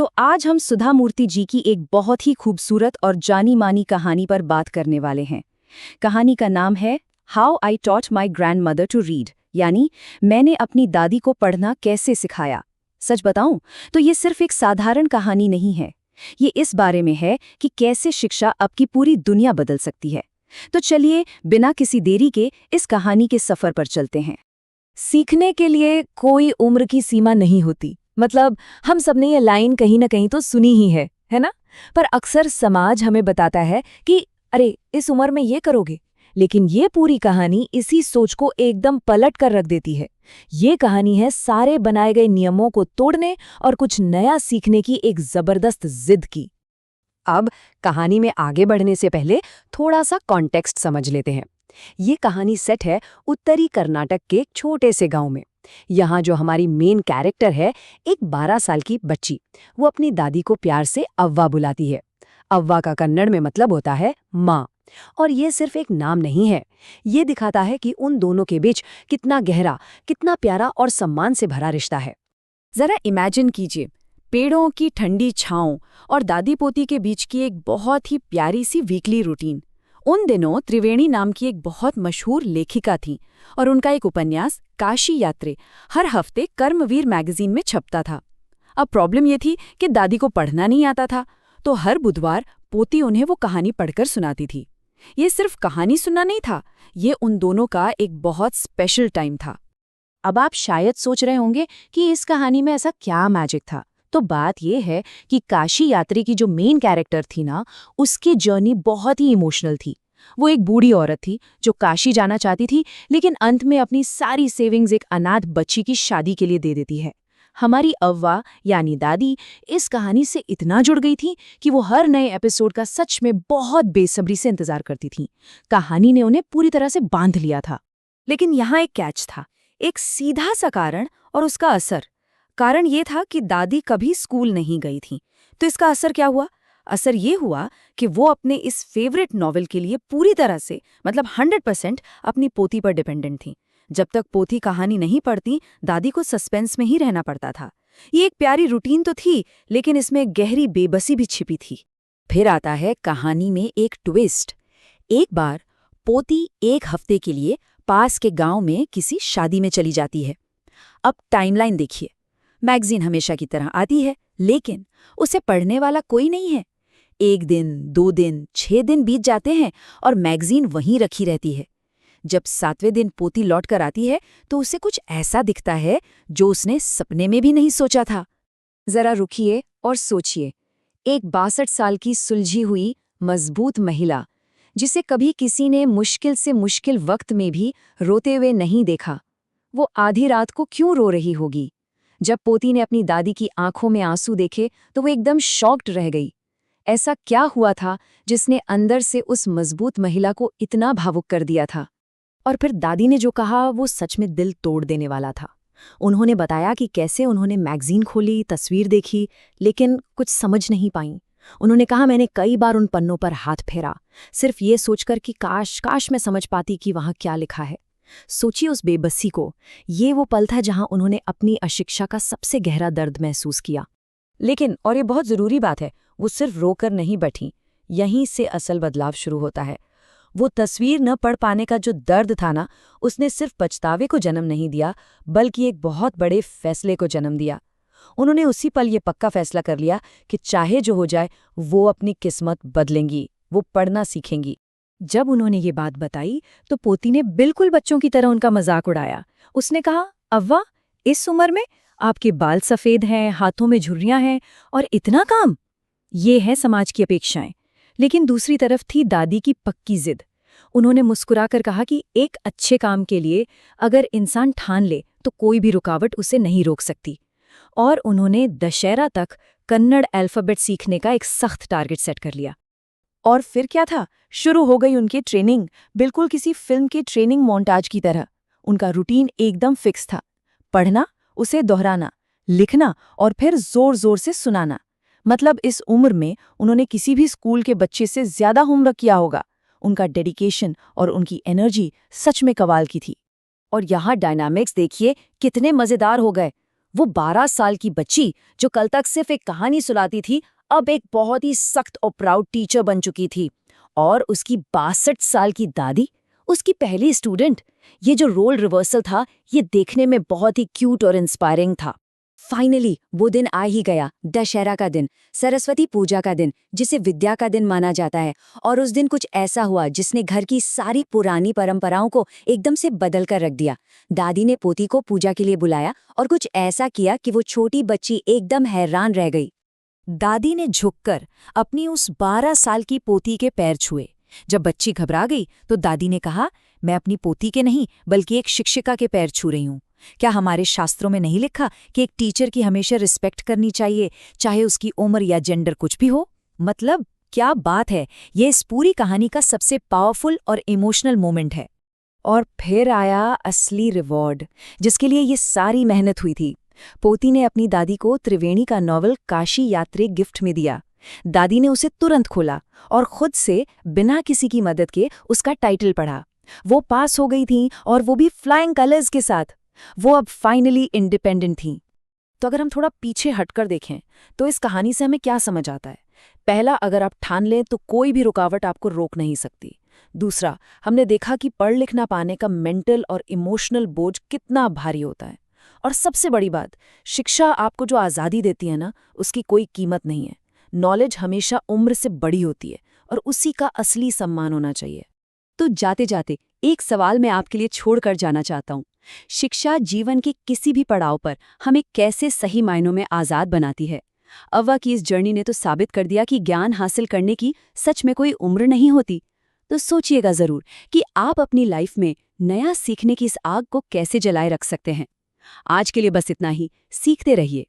तो आज हम सुधा मूर्ति जी की एक बहुत ही खूबसूरत और जानी मानी कहानी पर बात करने वाले हैं। कहानी का नाम है how I taught my grandmother to read, यानी मैंने अपनी दादी को पढ़ना कैसे सिखाया। सच बताऊं तो ये सिर्फ एक साधारण कहानी नहीं है। ये इस बारे में है कि कैसे शिक्षा आपकी पूरी दुनिया बदल सकती है। तो चलिए बिना किसी देरी के इस कहानी के सफर पर चलते हैं। सीखने के लिए कोई उम्र की सीमा नहीं होती। मतलब हम सबने ये लाइन कहीं ना कहीं तो सुनी ही है ना? पर अक्सर समाज हमें बताता है कि अरे इस उम्र में ये करोगे, लेकिन ये पूरी कहानी इसी सोच को एकदम पलट कर रख देती है। ये कहानी है सारे बनाए गए नियमों को तोड़ने और कुछ नया सीखने की एक जबरदस्त जिद की। अब कहानी में आगे बढ़ने से पहले थोड़ा सा कॉन्टेक्स्ट समझ लेते हैं। ये कहानी सेट है उत्तरी कर्नाटक के एक छोटे से गांव में। यहाँ जो हमारी मेन कैरेक्टर है, एक 12 साल की बच्ची, वो अपनी दादी को प्यार से अव्वा बुलाती है। अव्वा का कन्नड़ में मतलब होता है माँ। और ये सिर्फ एक नाम नहीं है, ये दिखाता है कि उन दोनों के बीच कितना गहरा, कितना प्यारा और सम्मान से भरा रिश्ता है। जरा इमेजिन कीजिए, पेड़ों की ठंडी छांव और दादी पोती के बीच की एक बहुत ही प्यारी सी वीकली रूटीन। उन दिनों त्रिवेणी नाम की एक बहुत मशहूर लेखिका थी और उनका एक उपन्यास काशी यात्रे हर हफ्ते कर्मवीर मैगजीन में छपता था। अब प्रॉब्लम ये थी कि दादी को पढ़ना नहीं आता था, तो हर बुधवार पोती उन्हें वो कहानी पढ़कर सुनाती थी। ये सिर्फ कहानी सुनना नहीं था, ये उन दोनों का एक बहुत स्पेशल टाइम था। अब आप शायद सोच रहे होंगे कि इस कहानी में ऐसा क्या मैजिक था। तो बात यह है कि काशी यात्री की जो मेन कैरेक्टर थी ना, उसकी जर्नी बहुत ही इमोशनल थी। वो एक बूढ़ी औरत थी जो काशी जाना चाहती थी, लेकिन अंत में अपनी सारी सेविंग्स एक अनाथ बच्ची की शादी के लिए दे देती है। हमारी अव्वा यानी दादी इस कहानी से इतना जुड़ गई थी कि वो हर नए एपिसोड का सच में बहुत बेसब्री से इंतजार करती थी। कहानी ने उन्हें पूरी तरह से बांध लिया था। लेकिन यहाँ एक कैच था, एक सीधा सा कारण और उसका असर। कारण ये था कि दादी कभी स्कूल नहीं गई थी। तो इसका असर क्या हुआ? असर ये हुआ कि वो अपने इस फेवरेट नॉवेल के लिए पूरी तरह से, मतलब 100% अपनी पोती पर डिपेंडेंट थी। जब तक पोती कहानी नहीं पढ़ती, दादी को सस्पेंस में ही रहना पड़ता था। ये एक प्यारी रूटीन तो थी, लेकिन इसमें गहरी बेबसी भी छिपी थी। फिर आता है कहानी में एक ट्विस्ट। एक बार पोती एक हफ्ते के लिए पास के गांव में किसी शादी में चली जाती है। अब टाइमलाइन देखिए, मैगजीन हमेशा की तरह आती है, लेकिन उसे पढ़ने वाला कोई नहीं है। 1 दिन, 2 दिन, 6 दिन बीत जाते हैं और मैगजीन वहीं रखी रहती है। जब 7वें दिन पोती लौट कर आती है तो उसे कुछ ऐसा दिखता है जो उसने सपने में भी नहीं सोचा था। जरा रुकिए और सोचिए, एक 62 साल की सुलझी हुई मजबूत महिला, जिसे कभी किसी ने मुश्किल से मुश्किल वक्त में भी रोते हुए नहीं देखा, वो आधी रात को क्यों रो रही होगी? जब पोती ने अपनी दादी की आंखों में आंसू देखे तो वो एकदम शॉक्ड रह गई। ऐसा क्या हुआ था जिसने अंदर से उस मजबूत महिला को इतना भावुक कर दिया था? और फिर दादी ने जो कहा वो सच में दिल तोड़ देने वाला था। उन्होंने बताया कि कैसे उन्होंने मैगजीन खोली, तस्वीर देखी, लेकिन कुछ समझ नहीं पाई। उन्होंने कहा, मैंने कई बार उन पन्नों पर हाथ फेरा, सिर्फ ये सोचकर कि काश मैं समझ पाती कि वहाँ क्या लिखा है। सोचिए उस बेबसी को। ये वो पल था जहां उन्होंने अपनी अशिक्षा का सबसे गहरा दर्द महसूस किया। लेकिन, और ये बहुत ज़रूरी बात है, वो सिर्फ रोकर नहीं बैठी। यहीं से असल बदलाव शुरू होता है। वो तस्वीर न पढ़ पाने का जो दर्द था ना, उसने सिर्फ पछतावे को जन्म नहीं दिया, बल्कि एक बहुत बड़े फैसले को जन्म दिया। उन्होंने उसी पल ये पक्का फैसला कर लिया कि चाहे जो हो जाए, वो अपनी किस्मत बदलेंगी, वो पढ़ना सीखेंगी। जब उन्होंने ये बात बताई तो पोती ने बिल्कुल बच्चों की तरह उनका मजाक उड़ाया। उसने कहा, अव्वा, इस उम्र में आपके बाल सफ़ेद हैं, हाथों में झुर्रियां हैं और इतना काम? ये है समाज की अपेक्षाएं। लेकिन दूसरी तरफ थी दादी की पक्की जिद। उन्होंने मुस्कुराकर कहा कि एक अच्छे काम के लिए अगर इंसान ठान ले तो कोई भी रुकावट उसे नहीं रोक सकती। और उन्होंने दशहरा तक कन्नड़ अल्फ़ाबेट सीखने का एक सख्त टारगेट सेट कर लिया। और फिर क्या था? शुरू हो गई उनकी ट्रेनिंग, बिल्कुल किसी फिल्म के ट्रेनिंग मोन्टाज की तरह। उनका रूटीन एकदम फिक्स था। पढ़ना, उसे दोहराना, लिखना और फिर जोर जोर से सुनाना। मतलब इस उम्र में उन्होंने किसी भी स्कूल के बच्चे से ज्यादा होमवर्क किया होगा। उनका डेडिकेशन और उनकी एनर्जी सच में कमाल की थी। और यहाँ डायनामिक्स देखिए कितने मजेदार हो गए। वो 12 साल की बच्ची जो कल तक सिर्फ एक कहानी सुनाती थी, अब एक बहुत ही सख्त और प्राउड टीचर बन चुकी थी। और उसकी 62 साल की दादी, उसकी पहली स्टूडेंट। ये जो रोल रिवर्सल था, ये देखने में बहुत ही क्यूट और इंस्पायरिंग था। फाइनली वो दिन आ ही गया, दशहरा का दिन, सरस्वती पूजा का दिन, जिसे विद्या का दिन माना जाता है। और उस दिन कुछ ऐसा हुआ जिसने घर की सारी पुरानी परंपराओं को एकदम से बदल कर रख दिया। दादी ने पोती को पूजा के लिए बुलाया और कुछ ऐसा किया कि वो छोटी बच्ची एकदम हैरान रह गई। दादी ने झुककर अपनी उस 12 साल की पोती के पैर छुए। जब बच्ची घबरा गई तो दादी ने कहा, मैं अपनी पोती के नहीं बल्कि एक शिक्षिका के पैर छू रही हूँ। क्या हमारे शास्त्रों में नहीं लिखा कि एक टीचर की हमेशा रिस्पेक्ट करनी चाहिए, चाहे उसकी उम्र या जेंडर कुछ भी हो? मतलब क्या बात है, ये इस पूरी कहानी का सबसे पावरफुल और इमोशनल मोमेंट है। और फिर आया असली रिवॉर्ड, जिसके लिए ये सारी मेहनत हुई थी। पोती ने अपनी दादी को त्रिवेणी का नॉवल काशी यात्री गिफ्ट में दिया। दादी ने उसे तुरंत खोला और खुद से बिना किसी की मदद के उसका टाइटल पढ़ा। वो पास हो गई थीं, और वो भी फ्लाइंग कलर्स के साथ। वो अब फाइनली इंडिपेंडेंट थीं। तो अगर हम थोड़ा पीछे हटकर देखें तो इस कहानी से हमें क्या समझ आता है? पहला, अगर आप ठान लें तो कोई भी रुकावट आपको रोक नहीं सकती। दूसरा, हमने देखा कि पढ़ लिख ना पाने का मेंटल और इमोशनल बोझ कितना भारी होता है। और सबसे बड़ी बात, शिक्षा आपको जो आज़ादी देती है ना, उसकी कोई कीमत नहीं है। नॉलेज हमेशा उम्र से बड़ी होती है और उसी का असली सम्मान होना चाहिए। तो जाते जाते एक सवाल मैं आपके लिए छोड़कर जाना चाहता हूँ। शिक्षा जीवन के किसी भी पड़ाव पर हमें कैसे सही मायनों में आज़ाद बनाती है? अव्वा की इस जर्नी ने तो साबित कर दिया कि ज्ञान हासिल करने की सच में कोई उम्र नहीं होती। तो सोचिएगा ज़रूर कि आप अपनी लाइफ में नया सीखने की इस आग को कैसे जलाए रख सकते हैं। आज के लिए बस इतना ही। सीखते रहिए।